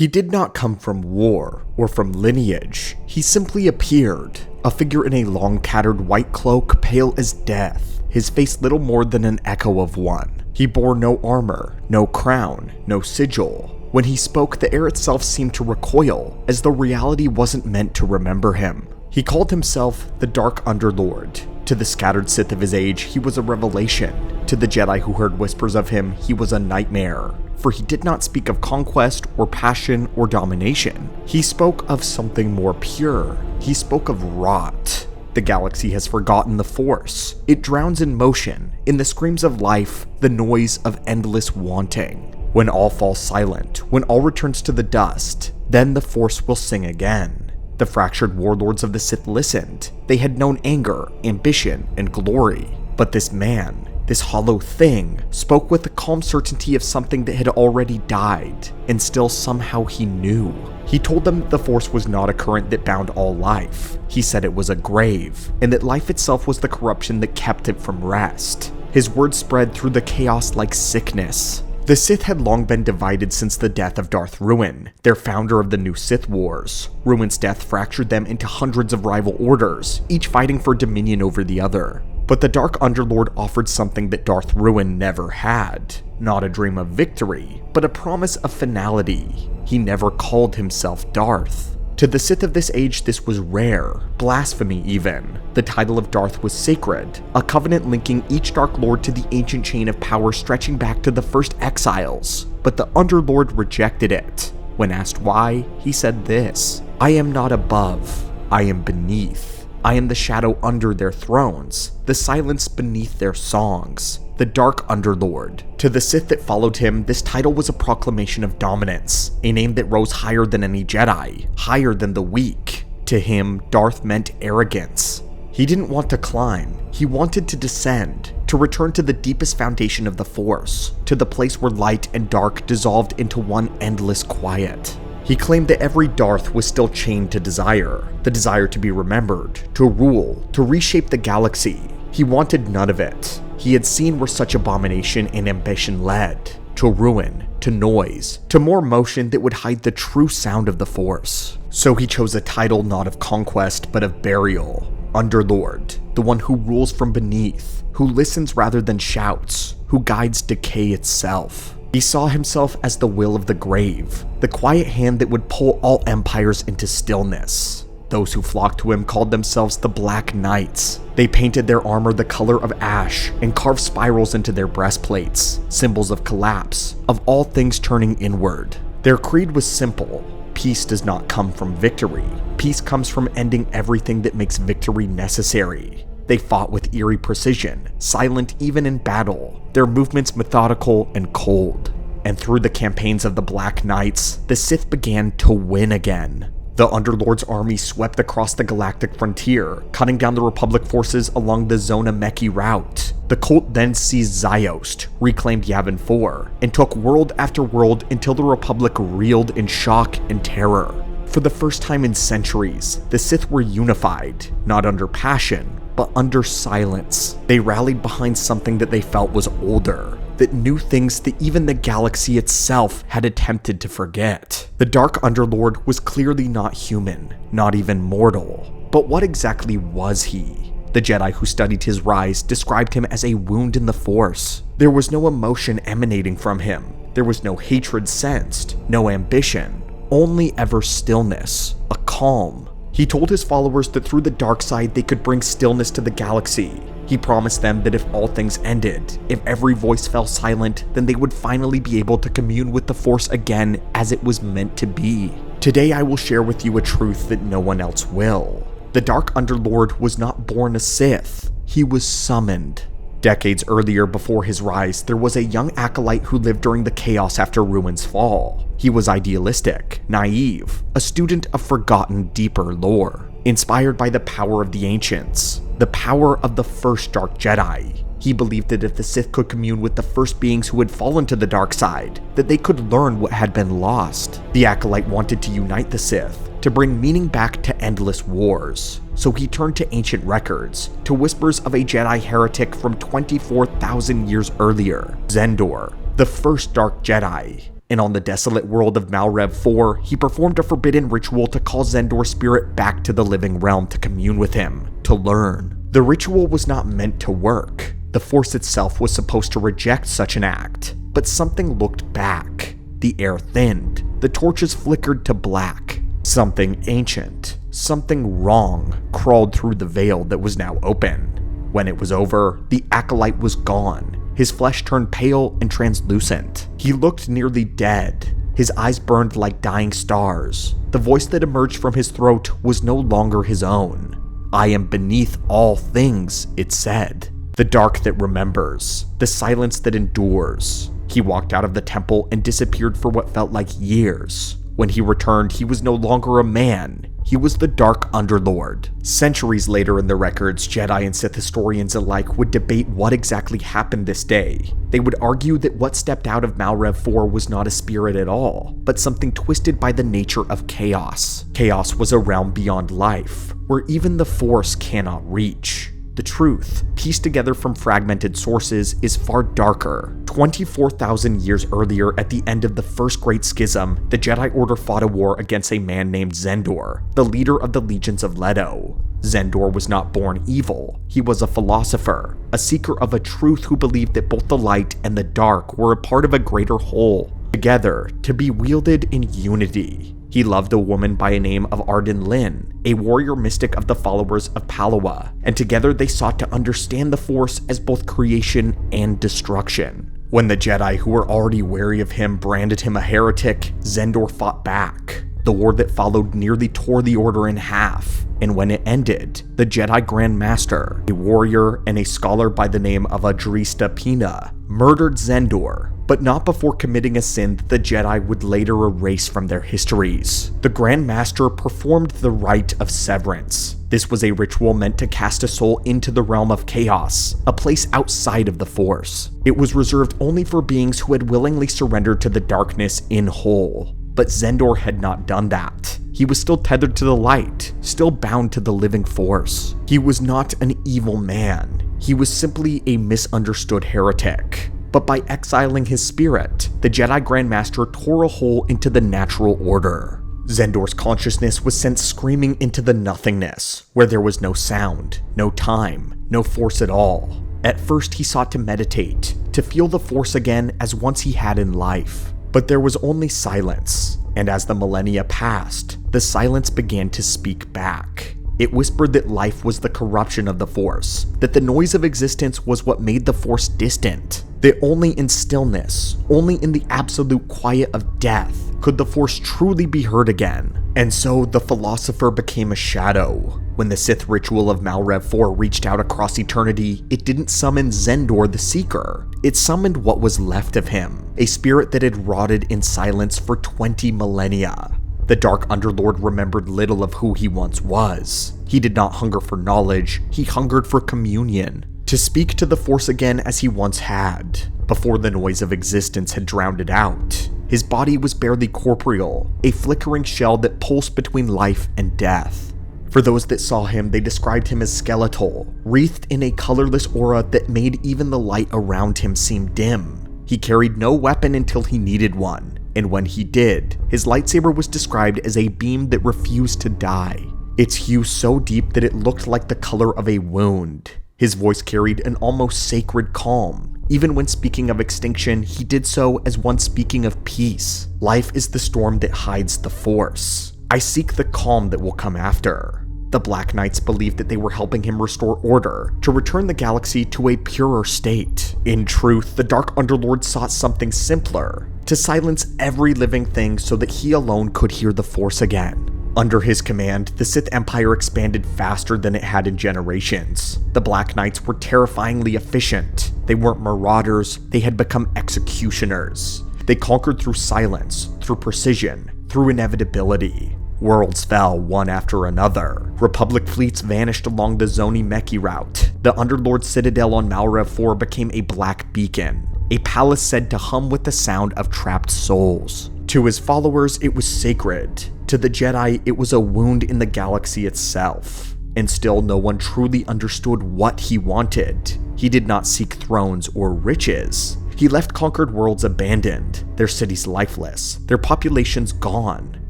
He did not come from war or from lineage. He simply appeared, a figure in a long tattered white cloak, pale as death, his face little more than an echo of one. He bore no armor, no crown, no sigil. When he spoke, the air itself seemed to recoil, as though reality wasn't meant to remember him. He called himself the Dark Underlord. To the scattered Sith of his age, he was a revelation. To the Jedi who heard whispers of him, he was a nightmare. For he did not speak of conquest or passion or domination. He spoke of something more pure. He spoke of rot. The galaxy has forgotten the Force. It drowns in motion, in the screams of life, the noise of endless wanting. When all falls silent, when all returns to the dust, then the Force will sing again. The fractured warlords of the Sith listened. They had known anger, ambition, and glory. But this man, this hollow thing, spoke with the calm certainty of something that had already died, and still somehow he knew. He told them that the Force was not a current that bound all life. He said it was a grave, and that life itself was the corruption that kept it from rest. His words spread through the chaos like sickness. The Sith had long been divided since the death of Darth Ruin, their founder of the new Sith Wars. Ruin's death fractured them into hundreds of rival orders, each fighting for dominion over the other. But the Dark Underlord offered something that Darth Ruin never had. Not a dream of victory, but a promise of finality. He never called himself Darth. To the Sith of this age, this was rare, blasphemy even. The title of Darth was sacred, a covenant linking each Dark Lord to the ancient chain of power stretching back to the first exiles. But the Underlord rejected it. When asked why, he said this: "I am not above, I am beneath. I am the shadow under their thrones, the silence beneath their songs. The Dark Underlord." To the Sith that followed him, this title was a proclamation of dominance, a name that rose higher than any Jedi, higher than the weak. To him, Darth meant arrogance. He didn't want to climb, he wanted to descend, to return to the deepest foundation of the Force, to the place where light and dark dissolved into one endless quiet. He claimed that every Darth was still chained to desire, the desire to be remembered, to rule, to reshape the galaxy. He wanted none of it. He had seen where such abomination and ambition led, to ruin, to noise, to more motion that would hide the true sound of the Force. So he chose a title not of conquest but of burial. Underlord, the one who rules from beneath, who listens rather than shouts, who guides decay itself. He saw himself as the will of the grave, the quiet hand that would pull all empires into stillness. Those who flocked to him called themselves the Black Knights. They painted their armor the color of ash and carved spirals into their breastplates, symbols of collapse, of all things turning inward. Their creed was simple: peace does not come from victory. Peace comes from ending everything that makes victory necessary. They fought with eerie precision, silent even in battle, their movements methodical and cold. And through the campaigns of the Black Knights, the Sith began to win again. The Underlord's army swept across the galactic frontier, cutting down the Republic forces along the Zona Meki route. The cult then seized Ziost, reclaimed Yavin 4, and took world after world until the Republic reeled in shock and terror. For the first time in centuries, the Sith were unified, not under passion, but under silence. They rallied behind something that they felt was older, that knew things that even the galaxy itself had attempted to forget. The Dark Underlord was clearly not human, not even mortal. But what exactly was he? The Jedi who studied his rise described him as a wound in the Force. There was no emotion emanating from him. There was no hatred sensed, no ambition, only ever stillness, a calm. He told his followers that through the dark side they could bring stillness to the galaxy. He promised them that if all things ended, if every voice fell silent, then they would finally be able to commune with the Force again as it was meant to be. Today I will share with you a truth that no one else will. The Dark Underlord was not born a Sith, he was summoned. Decades earlier, before his rise, there was a young acolyte who lived during the chaos after Ruin's fall. He was idealistic, naive, a student of forgotten deeper lore, inspired by the power of the ancients, the power of the first Dark Jedi. He believed that if the Sith could commune with the first beings who had fallen to the dark side, that they could learn what had been lost. The acolyte wanted to unite the Sith, to bring meaning back to endless wars. So he turned to ancient records, to whispers of a Jedi heretic from 24,000 years earlier, Zendor, the first Dark Jedi. and on the desolate world of Malrev 4, he performed a forbidden ritual to call Zendor's spirit back to the living realm to commune with him, to learn. The ritual was not meant to work. The Force itself was supposed to reject such an act, but something looked back. The air thinned, the torches flickered to black. Something ancient, something wrong, crawled through the veil that was now open. When it was over, the acolyte was gone. His flesh turned pale and translucent. He looked nearly dead. His eyes burned like dying stars. The voice that emerged from his throat was no longer his own. "I am beneath all things," it said. The dark that remembers, the silence that endures. He walked out of the temple and disappeared for what felt like years. When he returned, he was no longer a man. He was the Dark Underlord. Centuries later in the records, Jedi and Sith historians alike would debate what exactly happened this day. They would argue that what stepped out of Malrev 4 was not a spirit at all, but something twisted by the nature of chaos. Chaos was a realm beyond life, where even the Force cannot reach. The truth, pieced together from fragmented sources, is far darker. 24,000 years earlier, at the end of the First Great Schism, the Jedi Order fought a war against a man named Xendor, the leader of the Legions of Leto. Xendor was not born evil. He was a philosopher, a seeker of a truth who believed that both the light and the dark were a part of a greater whole, together to be wielded in unity. He loved a woman by the name of Arden Lin, a warrior mystic of the followers of Palawa, and together they sought to understand the Force as both creation and destruction. When the Jedi, who were already wary of him, branded him a heretic, Xendor fought back. The war that followed nearly tore the Order in half, and when it ended, the Jedi Grand Master, a warrior and a scholar by the name of Adrista Pina, murdered Xendor, but not before committing a sin that the Jedi would later erase from their histories. The Grand Master performed the rite of severance. This was a ritual meant to cast a soul into the realm of chaos, a place outside of the Force. It was reserved only for beings who had willingly surrendered to the darkness in whole. But Xendor had not done that. He was still tethered to the light, still bound to the living Force. He was not an evil man. He was simply a misunderstood heretic. But by exiling his spirit, the Jedi Grand Master tore a hole into the natural order. Xendor's consciousness was sent screaming into the nothingness, where there was no sound, no time, no Force at all. At first he sought to meditate, to feel the Force again as once he had in life. But there was only silence, and as the millennia passed, the silence began to speak back. It whispered that life was the corruption of the Force, that the noise of existence was what made the Force distant, that only in stillness, only in the absolute quiet of death, could the Force truly be heard again. And so the philosopher became a shadow. When the Sith ritual of Malrev 4 reached out across eternity, it didn't summon Xendor the Seeker. It summoned what was left of him, a spirit that had rotted in silence for 20 millennia. The Dark Underlord remembered little of who he once was. He did not hunger for knowledge, he hungered for communion, to speak to the Force again as he once had, before the noise of existence had drowned it out. His body was barely corporeal, a flickering shell that pulsed between life and death. For those that saw him, they described him as skeletal, wreathed in a colorless aura that made even the light around him seem dim. He carried no weapon until he needed one, and when he did, his lightsaber was described as a beam that refused to die, its hue so deep that it looked like the color of a wound. His voice carried an almost sacred calm. Even when speaking of extinction, he did so as one speaking of peace. Life is the storm that hides the Force. I seek the calm that will come after. The Black Knights believed that they were helping him restore order, to return the galaxy to a purer state. In truth, the Dark Underlord sought something simpler, to silence every living thing so that he alone could hear the Force again. Under his command, the Sith Empire expanded faster than it had in generations. The Black Knights were terrifyingly efficient. They weren't marauders, they had become executioners. They conquered through silence, through precision, through inevitability. Worlds fell one after another. Republic fleets vanished along the Zoni-Meki route. The Underlord citadel on Malrev 4 became a black beacon, a palace said to hum with the sound of trapped souls. To his followers, it was sacred. To the Jedi, it was a wound in the galaxy itself. And still no one truly understood what he wanted. He did not seek thrones or riches. He left conquered worlds abandoned, their cities lifeless, their populations gone.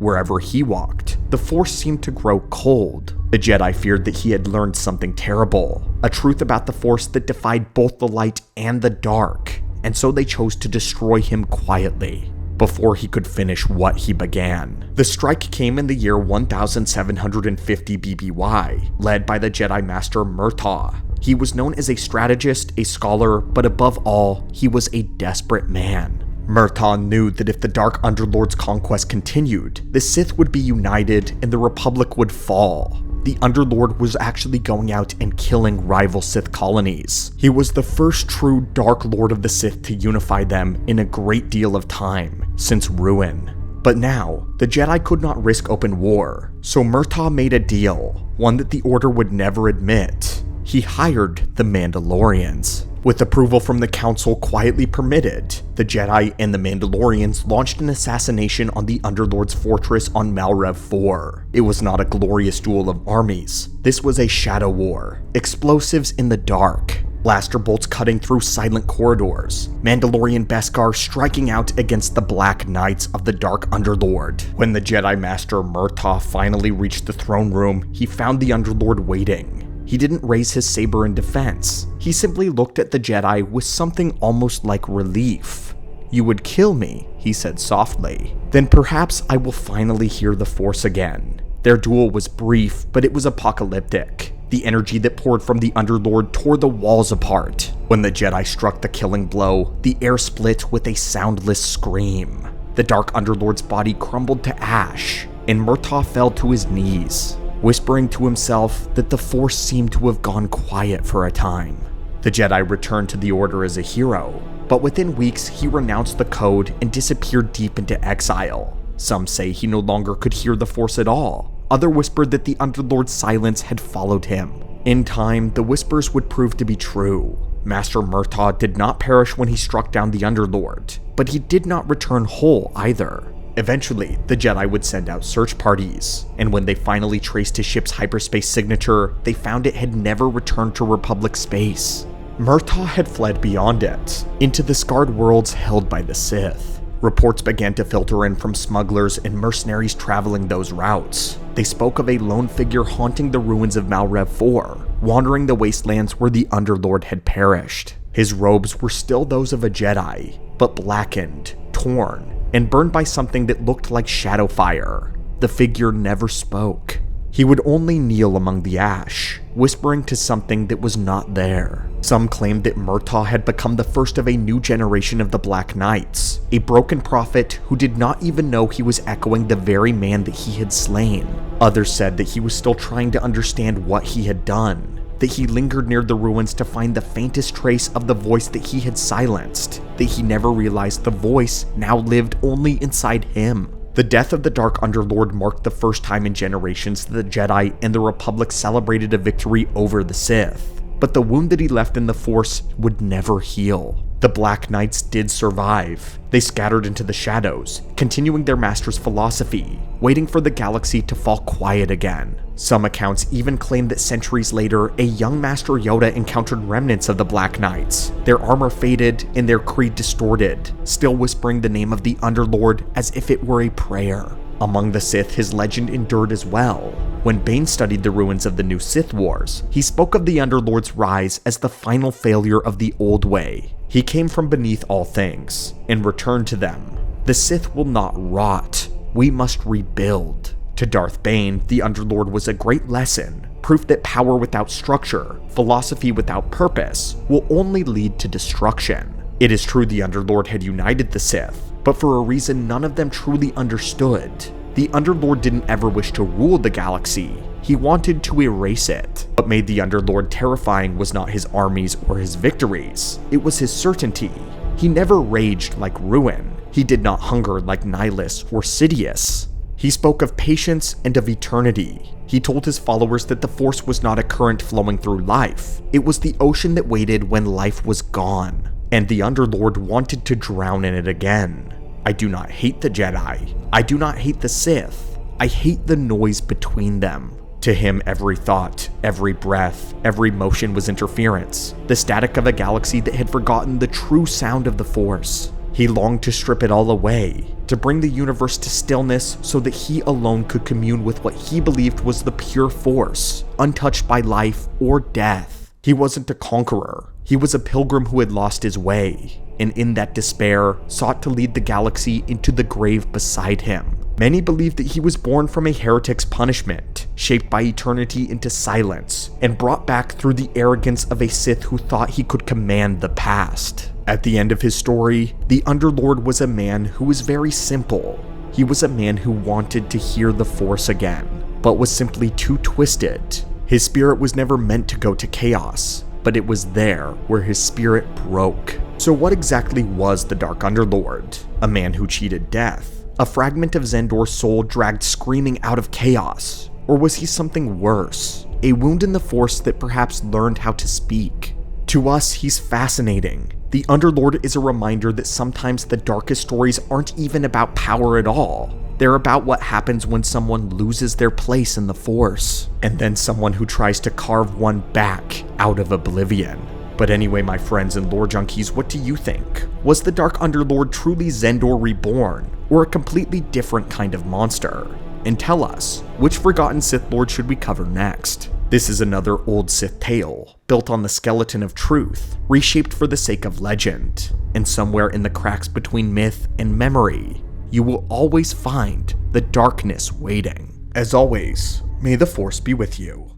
Wherever he walked, the Force seemed to grow cold. The Jedi feared that he had learned something terrible, a truth about the Force that defied both the light and the dark, and so they chose to destroy him quietly, before he could finish what he began. The strike came in the year 1750 BBY, led by the Jedi Master Murtaugh. He was known as a strategist, a scholar, but above all, he was a desperate man. Murtaugh knew that if the Dark Underlord's conquest continued, the Sith would be united and the Republic would fall. The Underlord was actually going out and killing rival Sith colonies. He was the first true Dark Lord of the Sith to unify them in a great deal of time, since Ruin. But now, the Jedi could not risk open war, so Murtaugh made a deal, one that the Order would never admit. He hired the Mandalorians. With approval from the Council quietly permitted, the Jedi and the Mandalorians launched an assassination on the Underlord's fortress on Malrev 4. It was not a glorious duel of armies. This was a shadow war. Explosives in the dark. Blaster bolts cutting through silent corridors. Mandalorian Beskar striking out against the Black Knights of the Dark Underlord. When the Jedi Master Murtaugh finally reached the throne room, he found the Underlord waiting. He didn't raise his saber in defense. He simply looked at the Jedi with something almost like relief. "You would kill me," he said softly. "Then perhaps I will finally hear the Force again." Their duel was brief, but it was apocalyptic. The energy that poured from the Underlord tore the walls apart. When the Jedi struck the killing blow, the air split with a soundless scream. The Dark Underlord's body crumbled to ash, and Murtaugh fell to his knees, whispering to himself that the Force seemed to have gone quiet for a time. The Jedi returned to the Order as a hero, but within weeks he renounced the code and disappeared deep into exile. Some say he no longer could hear the Force at all. Others whispered that the Underlord's silence had followed him. In time, the whispers would prove to be true. Master Murtaugh did not perish when he struck down the Underlord, but he did not return whole either. Eventually, the Jedi would send out search parties, and when they finally traced his ship's hyperspace signature, they found it had never returned to Republic space. Murtaugh had fled beyond it, into the scarred worlds held by the Sith. Reports began to filter in from smugglers and mercenaries traveling those routes. They spoke of a lone figure haunting the ruins of Malrev 4, wandering the wastelands where the Underlord had perished. His robes were still those of a Jedi, but blackened, torn, and burned by something that looked like shadow fire. The figure never spoke. He would only kneel among the ash, whispering to something that was not there. Some claimed that Murtaugh had become the first of a new generation of the Black Knights, a broken prophet who did not even know he was echoing the very man that he had slain. Others said that he was still trying to understand what he had done, that he lingered near the ruins to find the faintest trace of the voice that he had silenced, that he never realized the voice now lived only inside him. The death of the Dark Underlord marked the first time in generations that the Jedi and the Republic celebrated a victory over the Sith, but the wound that he left in the Force would never heal. The Black Knights did survive. They scattered into the shadows, continuing their master's philosophy, waiting for the galaxy to fall quiet again. Some accounts even claim that centuries later, a young Master Yoda encountered remnants of the Black Knights, their armor faded and their creed distorted, still whispering the name of the Underlord as if it were a prayer. Among the Sith, his legend endured as well. When Bane studied the ruins of the new Sith Wars, he spoke of the Underlord's rise as the final failure of the old way. He came from beneath all things, and returned to them. The Sith will not rot. We must rebuild. To Darth Bane, the Underlord was a great lesson, proof that power without structure, philosophy without purpose, will only lead to destruction. It is true the Underlord had united the Sith, but for a reason none of them truly understood. The Underlord didn't ever wish to rule the galaxy. He wanted to erase it. What made the Underlord terrifying was not his armies or his victories. It was his certainty. He never raged like Ruin. He did not hunger like Nihilus or Sidious. He spoke of patience and of eternity. He told his followers that the Force was not a current flowing through life. It was the ocean that waited when life was gone. And the Underlord wanted to drown in it again. I do not hate the Jedi. I do not hate the Sith. I hate the noise between them. To him, every thought, every breath, every motion was interference, the static of a galaxy that had forgotten the true sound of the Force. He longed to strip it all away, to bring the universe to stillness so that he alone could commune with what he believed was the pure Force, untouched by life or death. He wasn't a conqueror, he was a pilgrim who had lost his way, and in that despair, sought to lead the galaxy into the grave beside him. Many believed that he was born from a heretic's punishment, shaped by eternity into silence, and brought back through the arrogance of a Sith who thought he could command the past. At the end of his story, the Underlord was a man who was very simple. He was a man who wanted to hear the Force again, but was simply too twisted. His spirit was never meant to go to chaos, but it was there where his spirit broke. So what exactly was the Dark Underlord? A man who cheated death? A fragment of Zendor's soul dragged screaming out of chaos? Or was he something worse? A wound in the Force that perhaps learned how to speak? To us, he's fascinating. The Underlord is a reminder that sometimes the darkest stories aren't even about power at all. They're about what happens when someone loses their place in the Force, and then someone who tries to carve one back out of oblivion. But anyway, my friends and lore junkies, what do you think? Was the Dark Underlord truly Zendor reborn, or a completely different kind of monster? And tell us, which forgotten Sith Lord should we cover next? This is another old Sith tale, built on the skeleton of truth, reshaped for the sake of legend. And somewhere in the cracks between myth and memory, you will always find the darkness waiting. As always, may the Force be with you.